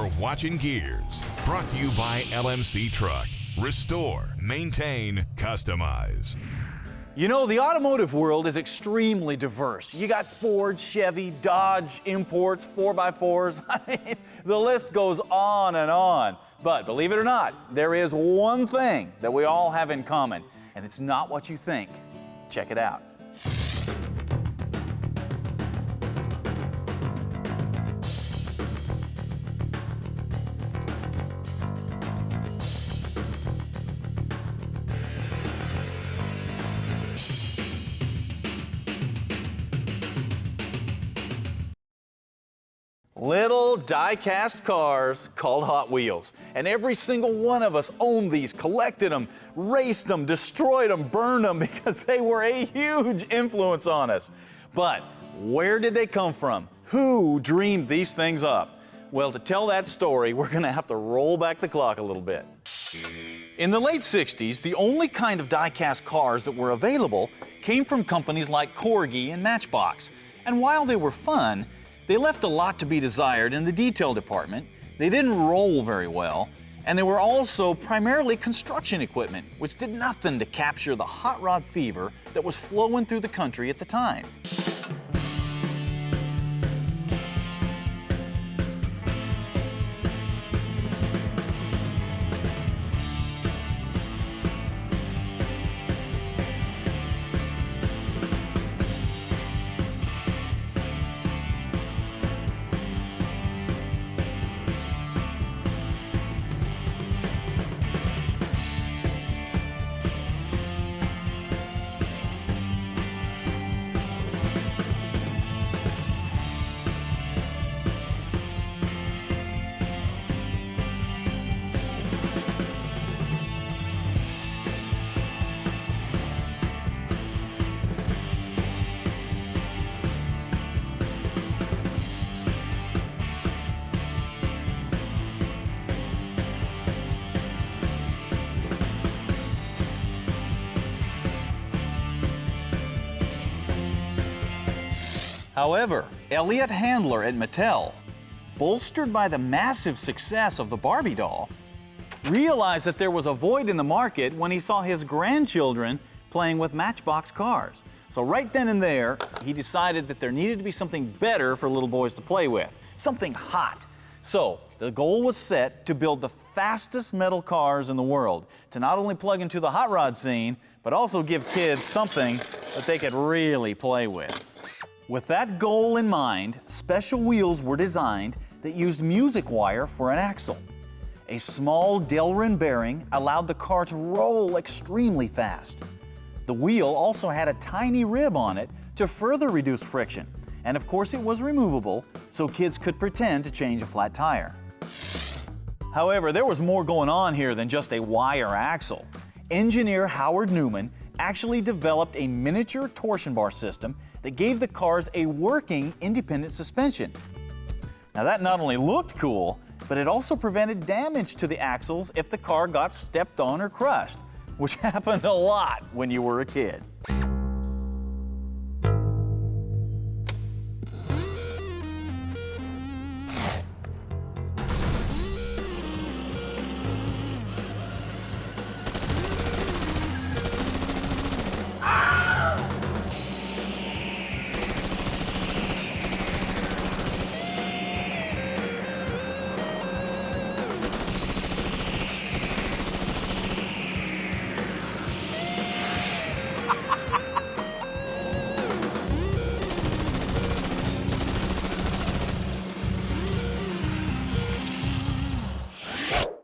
You're watching Gearz, brought to you by LMC Truck. Restore, maintain, customize. You know, the automotive world is extremely diverse. You got Ford, Chevy, Dodge, imports, 4x4s. I mean, the list goes on and on. But believe it or not, there is one thing that we all have in common, and it's not what you think. Check it out. Little die-cast cars called Hot Wheels. And every single one of us owned these, collected them, raced them, destroyed them, burned them because they were a huge influence on us. But where did they come from? Who dreamed these things up? Well, to tell that story, we're gonna have to roll back the clock a little bit. In the late 60s, the only kind of die-cast cars that were available came from companies like Corgi and Matchbox. And while they were fun, they left a lot to be desired in the detail department, they didn't roll very well, and they were also primarily construction equipment, which did nothing to capture the hot rod fever that was flowing through the country at the time. However, Elliot Handler at Mattel, bolstered by the massive success of the Barbie doll, realized that there was a void in the market when he saw his grandchildren playing with Matchbox cars. So right then and there, he decided that there needed to be something better for little boys to play with, something hot. So the goal was set to build the fastest metal cars in the world, to not only plug into the hot rod scene, but also give kids something that they could really play with. With that goal in mind, special wheels were designed that used music wire for an axle. A small Delrin bearing allowed the car to roll extremely fast. The wheel also had a tiny rib on it to further reduce friction. And of course it was removable, so kids could pretend to change a flat tire. However, there was more going on here than just a wire axle. Engineer Howard Newman actually developed a miniature torsion bar system that gave the cars a working independent suspension. Now that not only looked cool, but it also prevented damage to the axles if the car got stepped on or crushed, which happened a lot when you were a kid.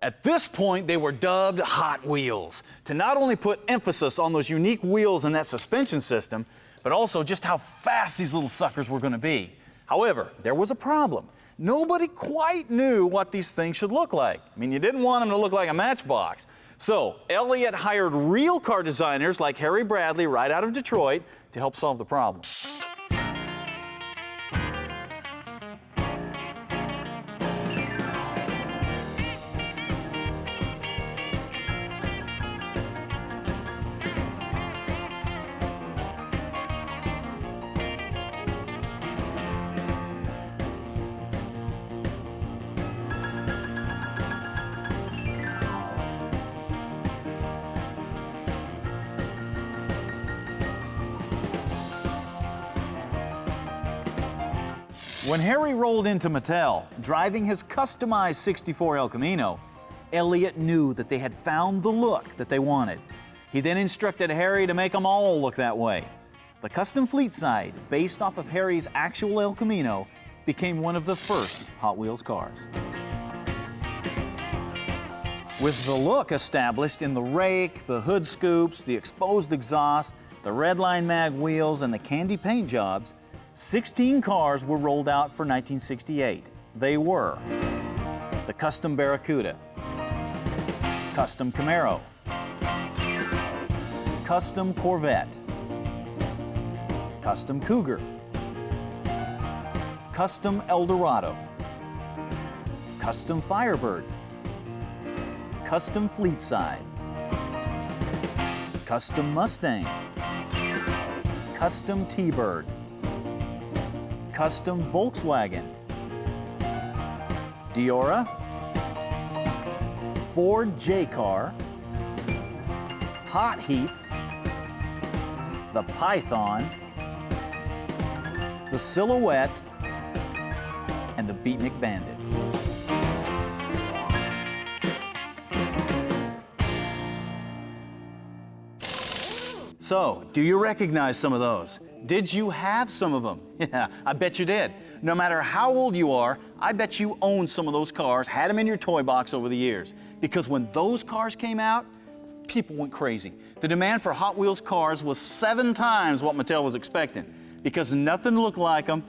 At this point, they were dubbed Hot Wheels, to not only put emphasis on those unique wheels and that suspension system, but also just how fast these little suckers were going to be. However, there was a problem. Nobody quite knew what these things should look like. I mean, you didn't want them to look like a Matchbox. So Elliot hired real car designers like Harry Bradley right out of Detroit to help solve the problem. When Harry rolled into Mattel, driving his customized 64 El Camino, Elliott knew that they had found the look that they wanted. He then instructed Harry to make them all look that way. The custom fleet side, based off of Harry's actual El Camino, became one of the first Hot Wheels cars. With the look established in the rake, the hood scoops, the exposed exhaust, the red line mag wheels, and the candy paint jobs, 16 cars were rolled out for 1968. They were the Custom Barracuda, Custom Camaro, Custom Corvette, Custom Cougar, Custom Eldorado, Custom Firebird, Custom Fleetside, Custom Mustang, Custom T-Bird, Custom Volkswagen, Diora, Ford J-Car, Hot Heap, the Python, the Silhouette, and the Beatnik Bandit. So, do you recognize some of those? Did you have some of them? Yeah, I bet you did. No matter how old you are, I bet you owned some of those cars, had them in your toy box over the years. Because when those cars came out, people went crazy. The demand for Hot Wheels cars was 7 times what Mattel was expecting, because nothing looked like them,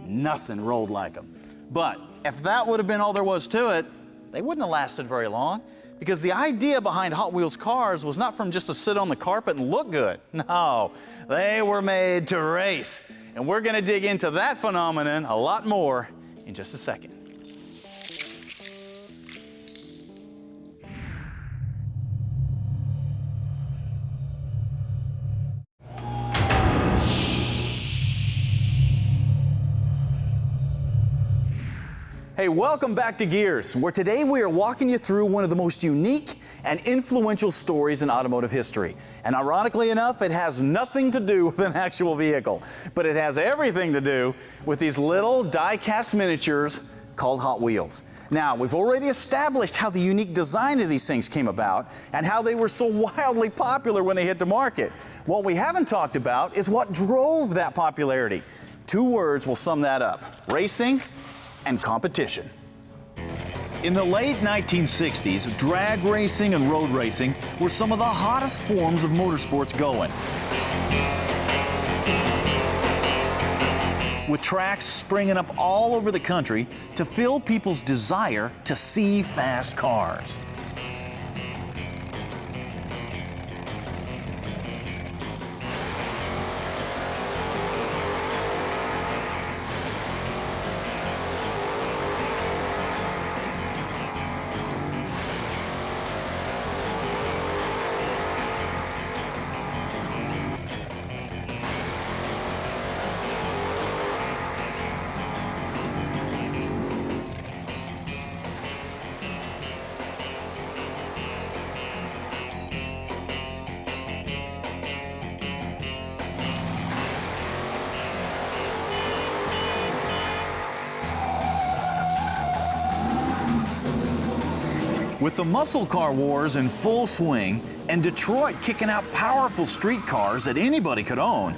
nothing rolled like them. But if that would have been all there was to it, they wouldn't have lasted very long. Because the idea behind Hot Wheels cars was not from just to sit on the carpet and look good. No, they were made to race. And we're gonna dig into that phenomenon a lot more in just a second. Hey, welcome back to Gearz, where today we are walking you through one of the most unique and influential stories in automotive history. And ironically enough, it has nothing to do with an actual vehicle, but it has everything to do with these little die-cast miniatures called Hot Wheels. Now, we've already established how the unique design of these things came about and how they were so wildly popular when they hit the market. What we haven't talked about is what drove that popularity. 2 words will sum that up: racing and competition. In the late 1960s, drag racing and road racing were some of the hottest forms of motorsports going. With tracks springing up all over the country to fill people's desire to see fast cars. With the muscle car wars in full swing and Detroit kicking out powerful street cars that anybody could own,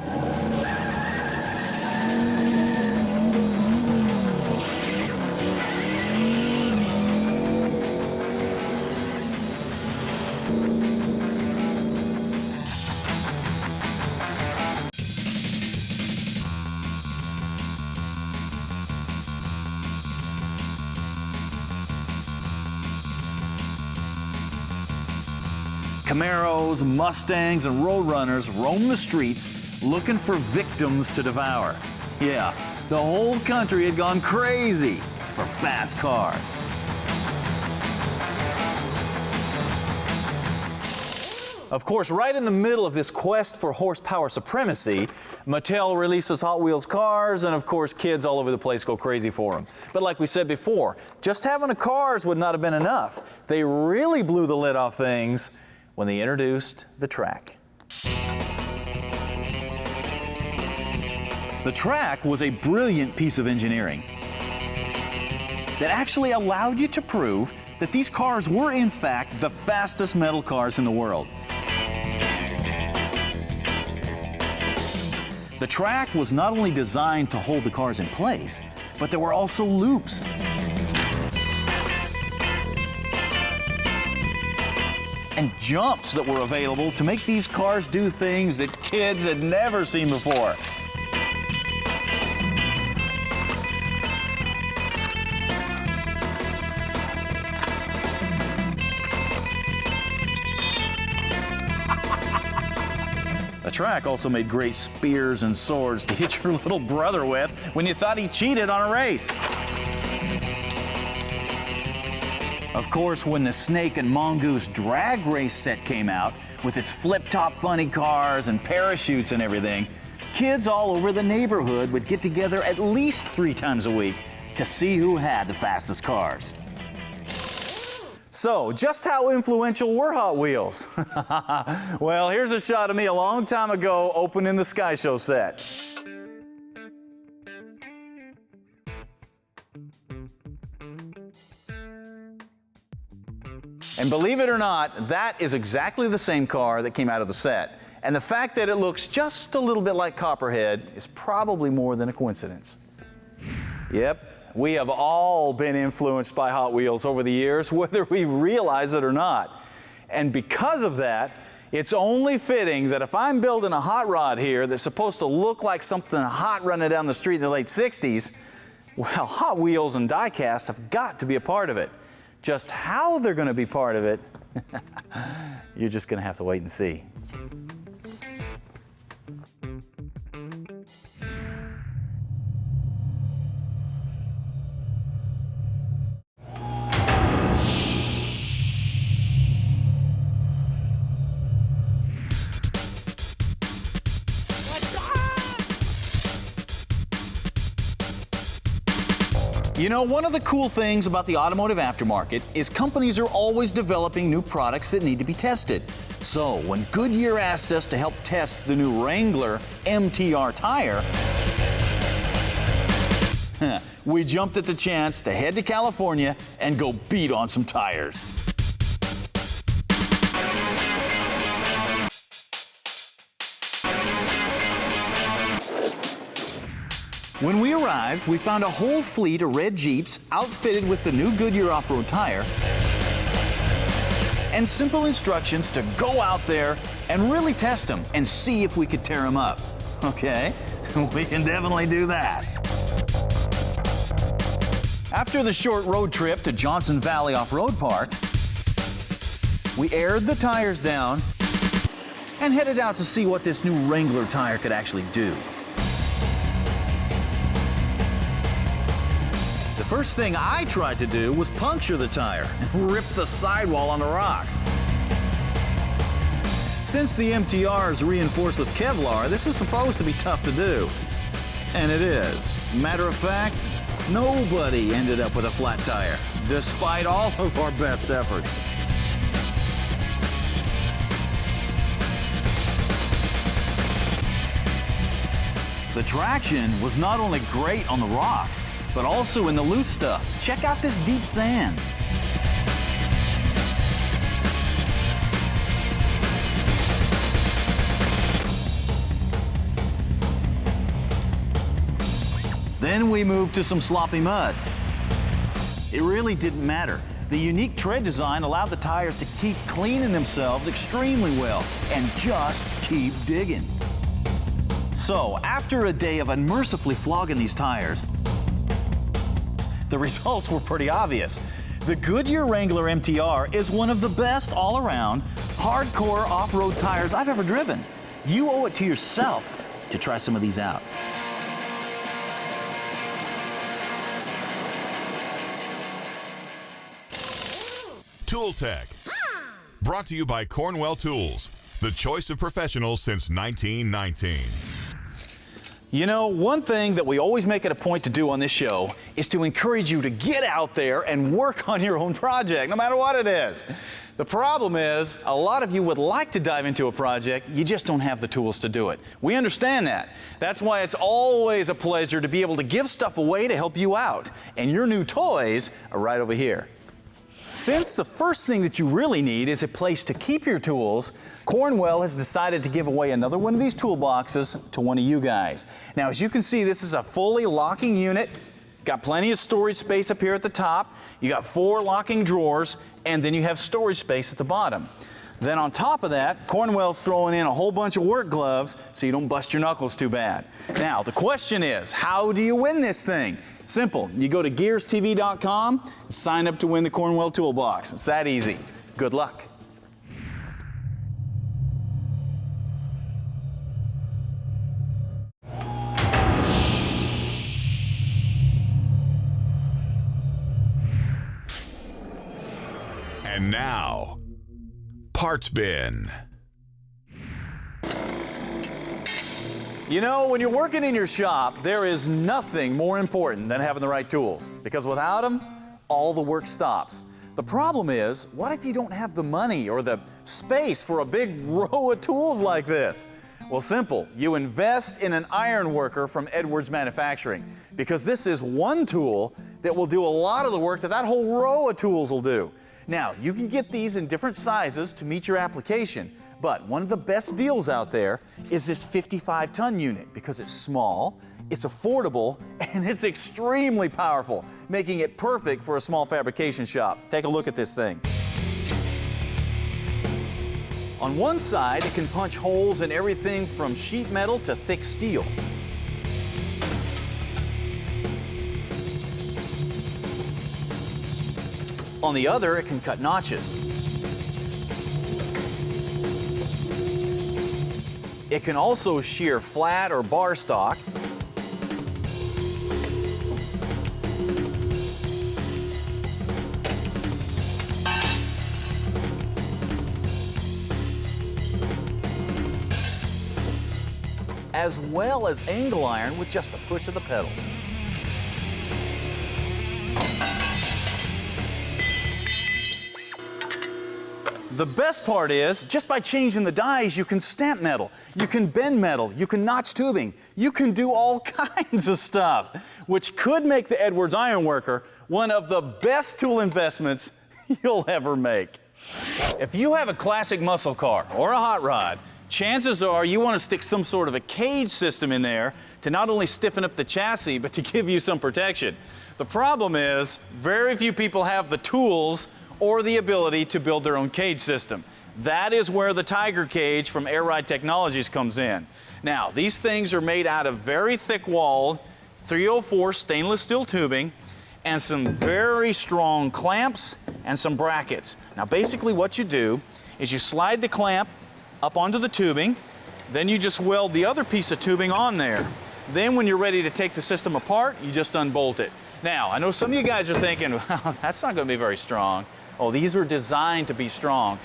Camaros, Mustangs, and Roadrunners roam the streets looking for victims to devour. Yeah, the whole country had gone crazy for fast cars. Of course, right in the middle of this quest for horsepower supremacy, Mattel releases Hot Wheels cars, and of course, kids all over the place go crazy for them. But like we said before, just having the cars would not have been enough. They really blew the lid off things when they introduced the track. The track was a brilliant piece of engineering that actually allowed you to prove that these cars were in fact the fastest metal cars in the world. The track was not only designed to hold the cars in place, but there were also loops. And jumps that were available to make these cars do things that kids had never seen before. The track also made great spears and swords to hit your little brother with when you thought he cheated on a race. Of course, when the Snake and Mongoose drag race set came out, with its flip-top funny cars and parachutes and everything, kids all over the neighborhood would get together at least 3 times a week to see who had the fastest cars. So, just how influential were Hot Wheels? Well, here's a shot of me a long time ago opening the Sky Show set. And believe it or not, that is exactly the same car that came out of the set. And the fact that it looks just a little bit like Copperhead is probably more than a coincidence. Yep, we have all been influenced by Hot Wheels over the years, whether we realize it or not. And because of that, it's only fitting that if I'm building a hot rod here that's supposed to look like something hot running down the street in the late 60s, well, Hot Wheels and die-cast have got to be a part of it. Just how they're going to be part of it, you're just going to have to wait and see. You know, one of the cool things about the automotive aftermarket is companies are always developing new products that need to be tested. So when Goodyear asked us to help test the new Wrangler MTR tire, we jumped at the chance to head to California and go beat on some tires. When we arrived, we found a whole fleet of red Jeeps outfitted with the new Goodyear off-road tire and simple instructions to go out there and really test them and see if we could tear them up. Okay, we can definitely do that. After the short road trip to Johnson Valley Off-Road Park, we aired the tires down and headed out to see what this new Wrangler tire could actually do. The first thing I tried to do was puncture the tire and rip the sidewall on the rocks. Since the MTR is reinforced with Kevlar, this is supposed to be tough to do. And it is. Matter of fact, nobody ended up with a flat tire, despite all of our best efforts. The traction was not only great on the rocks, but also in the loose stuff. Check out this deep sand. Then we moved to some sloppy mud. It really didn't matter. The unique tread design allowed the tires to keep cleaning themselves extremely well and just keep digging. So, after a day of unmercifully flogging these tires, the results were pretty obvious. The Goodyear Wrangler MTR is one of the best all-around, hardcore off-road tires I've ever driven. You owe it to yourself to try some of these out. Tool Tech. Brought to you by Cornwell Tools, the choice of professionals since 1919. You know, one thing that we always make it a point to do on this show is to encourage you to get out there and work on your own project, no matter what it is. The problem is, a lot of you would like to dive into a project, you just don't have the tools to do it. We understand that. That's why it's always a pleasure to be able to give stuff away to help you out. And your new toys are right over here. Since the first thing that you really need is a place to keep your tools, Cornwell has decided to give away another one of these toolboxes to one of you guys. Now, as you can see, this is a fully locking unit. Got plenty of storage space up here at the top. You got 4 locking drawers, and then you have storage space at the bottom. Then on top of that, Cornwell's throwing in a whole bunch of work gloves so you don't bust your knuckles too bad. Now, the question is, how do you win this thing? Simple. You go to GearzTV.com, sign up to win the Cornwell Toolbox. It's that easy. Good luck. And now, Parts Bin. You know, when you're working in your shop, there is nothing more important than having the right tools, because without them, all the work stops. The problem is, what if you don't have the money or the space for a big row of tools like this? Well, simple. You invest in an iron worker from Edwards Manufacturing, because this is one tool that will do a lot of the work that whole row of tools will do. Now, you can get these in different sizes to meet your application, but one of the best deals out there is this 55-ton unit, because it's small, it's affordable, and it's extremely powerful, making it perfect for a small fabrication shop. Take a look at this thing. On one side, it can punch holes in everything from sheet metal to thick steel. On the other, it can cut notches. It can also shear flat or bar stock. As well as angle iron with just a push of the pedal. The best part is, just by changing the dies, you can stamp metal, you can bend metal, you can notch tubing, you can do all kinds of stuff, which could make the Edwards Iron Worker one of the best tool investments you'll ever make. If you have a classic muscle car or a hot rod, chances are you want to stick some sort of a cage system in there to not only stiffen up the chassis, but to give you some protection. The problem is, very few people have the tools or the ability to build their own cage system. That is where the Tiger Cage from Air Ride Technologies comes in. Now, these things are made out of very thick-walled 304 stainless steel tubing and some very strong clamps and some brackets. Now, basically what you do is you slide the clamp up onto the tubing, then you just weld the other piece of tubing on there. Then when you're ready to take the system apart, you just unbolt it. Now, I know some of you guys are thinking, well, that's not going to be very strong. Oh, these are designed to be strong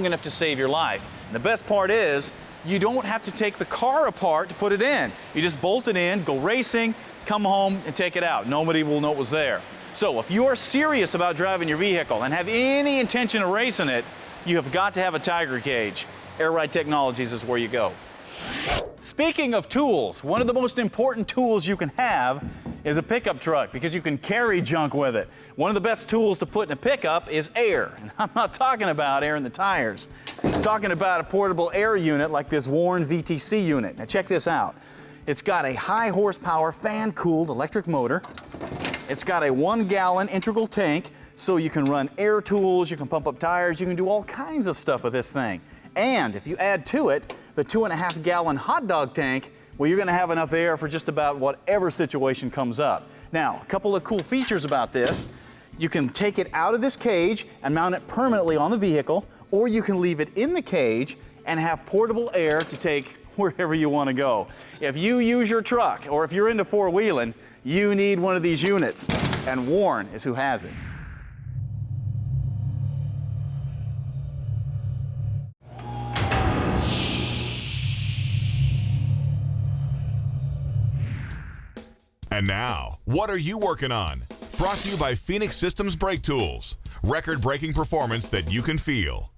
enough to save your life. And the best part is, you don't have to take the car apart to put it in. You just bolt it in, go racing, come home and take it out. Nobody will know it was there. So if you are serious about driving your vehicle and have any intention of racing it, you have got to have a Tiger Cage. Air Ride Technologies is where you go. Speaking of tools, one of the most important tools you can have is a pickup truck, because you can carry junk with it. One of the best tools to put in a pickup is air. And I'm not talking about air in the tires. I'm talking about a portable air unit like this Warren VTC unit. Now check this out. It's got a high horsepower fan-cooled electric motor. It's got a 1-gallon integral tank, so you can run air tools, you can pump up tires, you can do all kinds of stuff with this thing. And if you add to it the 2.5-gallon hot dog tank, well, you're gonna have enough air for just about whatever situation comes up. Now, a couple of cool features about this. You can take it out of this cage and mount it permanently on the vehicle, or you can leave it in the cage and have portable air to take wherever you wanna go. If you use your truck, or if you're into four-wheeling, you need one of these units, and Warren is who has it. And now, what are you working on? Brought to you by Phoenix Systems Brake Tools. record-breaking performance that you can feel.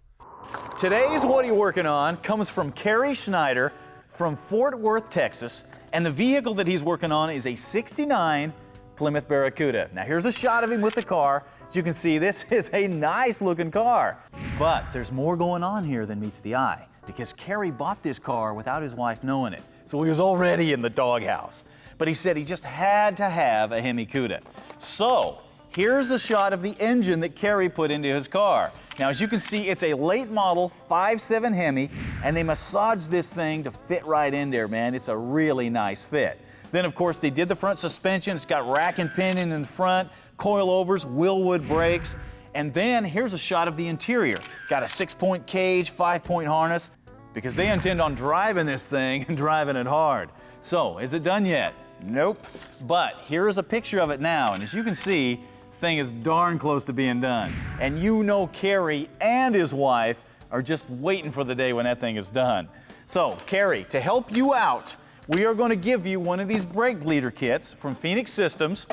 Today's What Are You Working On comes from Kerry Schneider from Fort Worth, Texas, and the vehicle that he's working on is a 69 Plymouth Barracuda. Now here's a shot of him with the car. As you can see, this is a nice looking car. But there's more going on here than meets the eye, because Kerry bought this car without his wife knowing it. So he was already in the doghouse. But he said he just had to have a Hemi Cuda. So here's a shot of the engine that Kerry put into his car. Now, as you can see, it's a late model 5.7 Hemi, and they massaged this thing to fit right in there, man. It's a really nice fit. Then, of course, they did the front suspension. It's got rack and pinion in front, coilovers, Willwood brakes. And then here's a shot of the interior. Got a 6-point cage, 5-point harness, because they intend on driving this thing and driving it hard. So, is it done yet? Nope. But here is a picture of it now, and as you can see, this thing is darn close to being done. And you know Kerry and his wife are just waiting for the day when that thing is done. So, Kerry, to help you out, we are going to give you one of these brake bleeder kits from Phoenix Systems.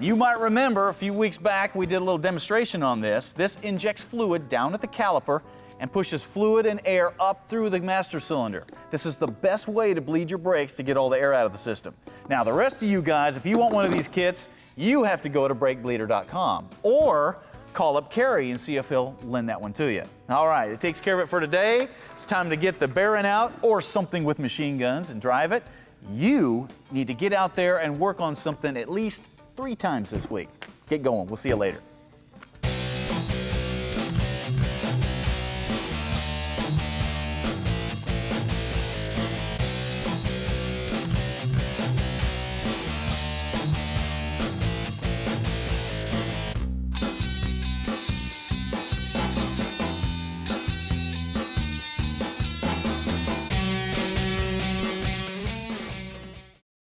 You might remember a few weeks back we did a little demonstration on this. This injects fluid down at the caliper and pushes fluid and air up through the master cylinder. This is the best way to bleed your brakes to get all the air out of the system. Now, the rest of you guys, if you want one of these kits, you have to go to brakebleeder.com or call up Kerry and see if he'll lend that one to you. All right, it takes care of it for today. It's time to get the Baron out or something with machine guns and drive it. You need to get out there and work on something at least 3 times this week. Get going. We'll see you later.